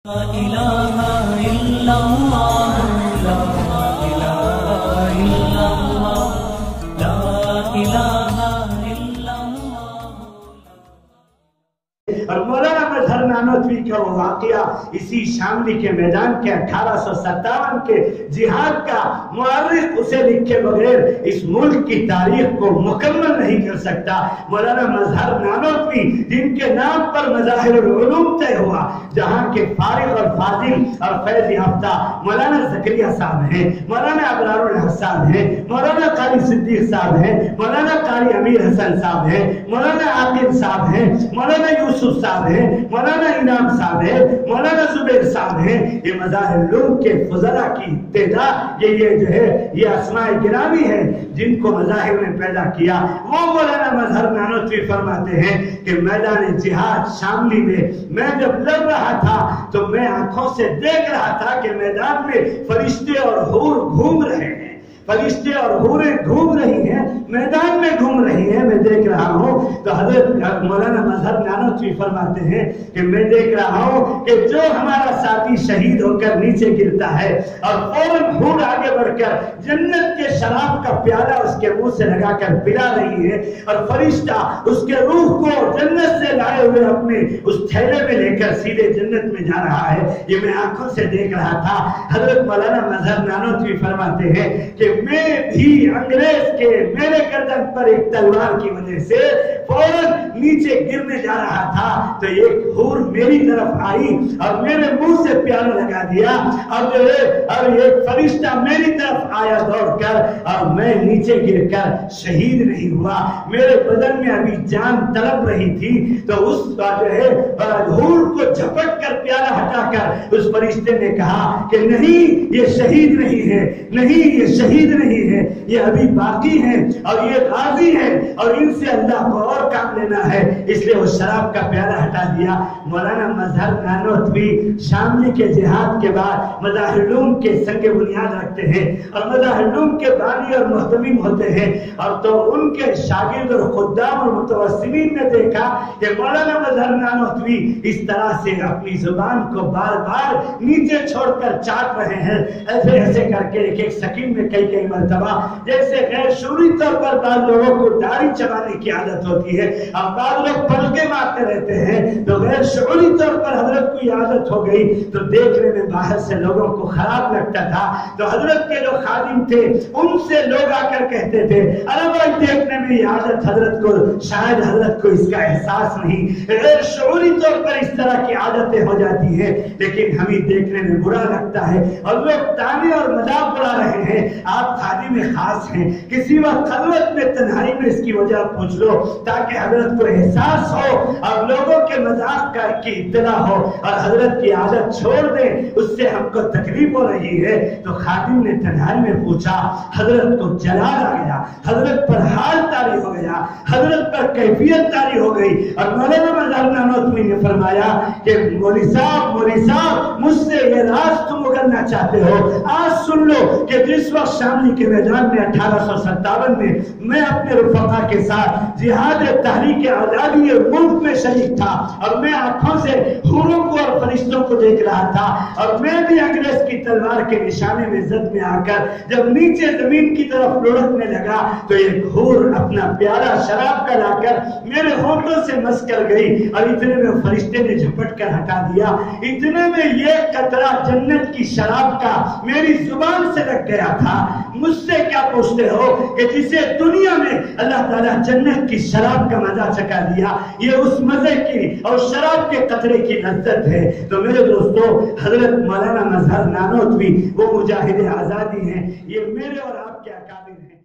لا الہ الا اللہ لا الہ الا اللہ لا الہ الا اللہ۔ اور مولانا مظہر نانوتوی کا وہ واقعہ اسی شاملی کے میدان کے 1857 کے جہاد کا مورخ اسے لکھے بغیر اس ملک کی تاریخ کو مکمل نہیں کر سکتا۔ مولانا مظہر نانوتوی جن کے نام پر مظاہر العلوم طے ہوا، جہاں کے فارغ اور فاضل اور فیض یافتہ مولانا زکریا صاحب ہیں، مولانا ابرار الحق صاحب ہیں، مولانا قاری صدیق صاحب ہیں، مولانا قاری امیر حسن صاحب ہیں، مولانا عاقب صاحب ہیں، مولانا یوسف صاحب ہیں، مولانا انعام صاحب ہیں، مولانا زبیر صاحب ہیں۔ یہ مظاہر العلوم کے فضلاء کی تعداد یہ جو ہے یہ اسماء گرامی ہے جن کو مظاہر نے پیدا کیا۔ وہ مولانا مظہر نانوتوی فرماتے ہیں کہ میدان جہاد شاملی میں جب لڑ رہا تھا تو میں آنکھوں سے دیکھ رہا تھا کہ میدان میں فرشتے اور حور گھوم رہے ہیں، فرشتے اور حوریں گھوم رہی ہیں، میدان میں گھوم رہی ہیں، میں دیکھ رہا ہوں۔ تو حضرت مولانا مظہر نانوتوی فرماتے ہیں کہ میں دیکھ رہا ہوں کہ جو ہمارا ساتھی شہید ہو کر نیچے گرتا ہے اور فوراً حور آگے بڑھ کر جنت کے شراب کا پیالہ اس کے منہ سے لگا کر پلا رہی ہے اور فرشتہ اس کے روح کو جنت سے لائے ہوئے اپنے اس تھیلے میں لے کر سیدھے جنت میں جا رہا ہے، یہ میں آنکھوں سے دیکھ رہا تھا۔ حضرت مولانا مظہر نانوتوی فرماتے ہیں کہ میں بھی انگریز کے میرے گردن پر ایک تلوار کی وجہ سے فوراً نیچے گرنے جا رہا تھا تو ایک حور میری طرف آئی اور میرے منہ سے پیالہ لگا دیا اور ایک فرشتہ میری طرف آیا دوڑ کر اور میں نیچے گر کر شہید نہیں ہوا، میرے بدن میں ابھی جان تڑپ رہی تھی۔ تو اس کا جو ہے حور کو جھپٹ کر پیالہ ہٹا کر اس فرشتے نے کہا کہ نہیں، یہ شہید نہیں ہے، نہیں یہ شہید نہیں ہے، یہ ابھی باقی ہیں اور یہ غازی ہیں اور ان سے اللہ کو اور کام لینا ہے، اس لیے وہ شراب کا پیالہ ہٹا دیا۔ مولانا مظہر نانوتوی شاملی کے جہاد کے بعد مظاہر العلوم کے سنگ بنیاد رکھتے ہیں اور مظاہر العلوم کے بانی اور محتمم ہوتے ہیں، اور تو ان کے شاگرد اور خدام اور متوسمین نے دیکھا کہ مولانا مظہر نانوتوی اس طرح سے اپنی زبان کو بار بار نیچے چھوڑ کر چاٹ رہے ہیں، ایسے ایسے کر کے ایک سکین میں کئی مرتبہ جیسے غیر شعوری طور پر بعض لوگوں کو داڑھی چبانے کی عادت ہوتی ہے اور بعض لوگ پلکے مارتے رہتے ہیں، تو غیر شعوری طور پر حضرت کو یہ عادت ہو گئی تو دیکھنے میں باہر سے لوگوں کو خراب لگتا تھا۔ تو حضرت کے جو خادم تھے ان سے لوگ آ کر کہتے تھے ارے بھائی دیکھنے میں یہ عادت حضرت کو شاید حضرت کو اس کا احساس نہیں، غیر شعوری طور پر اس طرح کی عادتیں ہو جاتی ہیں لیکن ہمیں دیکھنے میں برا لگتا ہے اور لوگ تانے اور مذاق اڑا رہے ہیں، آپ خادم خاص ہیں، کسی وقت خلوت میں تنہائی میں اس کی وجہ پوچھ لو تاکہ حضرت کو احساس ہو اور لوگوں کے مذاق کی اطلاع ہو اور حضرت کی عادت چھوڑ دیں، اس سے ہم کو تکلیف ہو رہی ہے۔ تو خادم نے تنہائی میں پوچھا، حضرت کو جلال آ گیا، حضرت پر حال طاری ہو گیا، حضرت پر کیفیت طاری ہو گئی اور مولانا مظہر نانوتوی نے فرمایا کہ مولوی صاحب مجھ سے یہ راز تم اگلنا چاہتے ہو، آج سن لو کہ جس وقت شاملی کے میدان میں 1857 میں میں اپنے رفقا کے ساتھ جہاد تحریک آزادی ملک میں شریک تھا اور میں آنکھوں سے حوروں کو اور فرشتوں کو دیکھ رہا تھا اور میں بھی انگریز کی تلوار کے نشانے میں زد میں آ کر جب نیچے زمین کی طرف لڑکنے لگا تو ایک حور اپنا پیالہ شراب کا لا کر میرے ہونٹوں سے مس کر گئی اور اتنے میں فرشتے نے جھپٹ کر ہٹا دیا، اتنے میں یہ قطرہ جنت کی شراب کا میری زبان سے لگ گیا تھا۔ مجھ سے کیا پوچھتے ہو کہ جسے دنیا میں اللہ تعالیٰ جنت کی شراب کا مزہ چکا دیا، یہ اس مزے کی اور شراب کے قطرے کی لذت ہے۔ تو میرے دوستو، حضرت مولانا مظہر نانوتوی وہ مجاہد آزادی ہیں، یہ میرے اور آپ کے اکابر ہیں۔